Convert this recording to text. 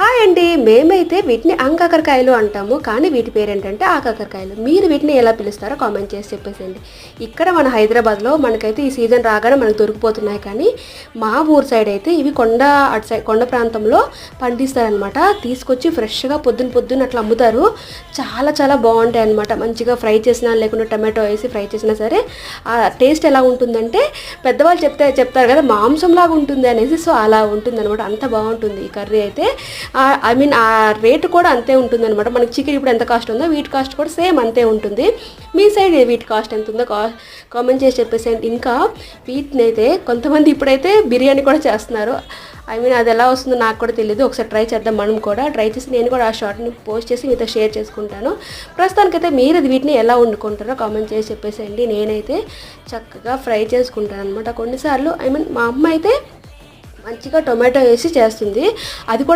Hi అండి. మేమైతే వీటిని అంకాకరకాయలు అంటాము, కానీ వీటి పేరేంటంటే ఆకాకరకాయలు. మీరు వీటిని ఎలా పిలుస్తారో కామెంట్ చేసి చెప్పేసేయండి. ఇక్కడ మన హైదరాబాద్లో మనకైతే ఈ సీజన్ రాగానే మనకు దొరికిపోతున్నాయి, కానీ మా ఊరు సైడ్ అయితే ఇవి అటు సైడ్ కొండ ప్రాంతంలో పండిస్తారనమాట. తీసుకొచ్చి ఫ్రెష్గా పొద్దున్న అట్లా అమ్ముతారు. చాలా చాలా బాగుంటాయి అనమాట. మంచిగా ఫ్రై చేసినా లేకుంటే టమాటో వేసి ఫ్రై చేసినా సరే ఆ టేస్ట్ ఎలా ఉంటుందంటే పెద్దవాళ్ళు చెప్తారు కదా మాంసంలాగా ఉంటుంది అనేసి. సో అలా ఉంటుంది అనమాట. అంత బాగుంటుంది ఈ కర్రీ అయితే. ఆ రేటు కూడా అంతే ఉంటుంది అనమాట. మనకి చికెన్ ఇప్పుడు ఎంత కాస్ట్ ఉందో వీటి కాస్ట్ కూడా సేమ్ అంతే ఉంటుంది. మీ సైడ్ వీటి కాస్ట్ ఎంత ఉందో కామెంట్ చేసి చెప్పేసేయండి. ఇంకా వీటిని అయితే కొంతమంది ఇప్పుడైతే బిర్యానీ కూడా చేస్తున్నారు. అది ఎలా వస్తుందో నాకు కూడా తెలియదు. ఒకసారి ట్రై చేద్దాం మనం కూడా. ట్రై చేసి నేను కూడా ఆ షార్ట్ని పోస్ట్ చేసి మీతో షేర్ చేసుకుంటాను. ప్రస్తుతానికైతే మీరు వీటిని ఎలా వండుకుంటారో కామెంట్ చేసి చెప్పేసేయండి. నేనైతే చక్కగా ఫ్రై చేసుకుంటాను అనమాట. కొన్నిసార్లు మా అమ్మ అయితే మంచిగా టొమాటో వేసి చేస్తుంది. అది కూడా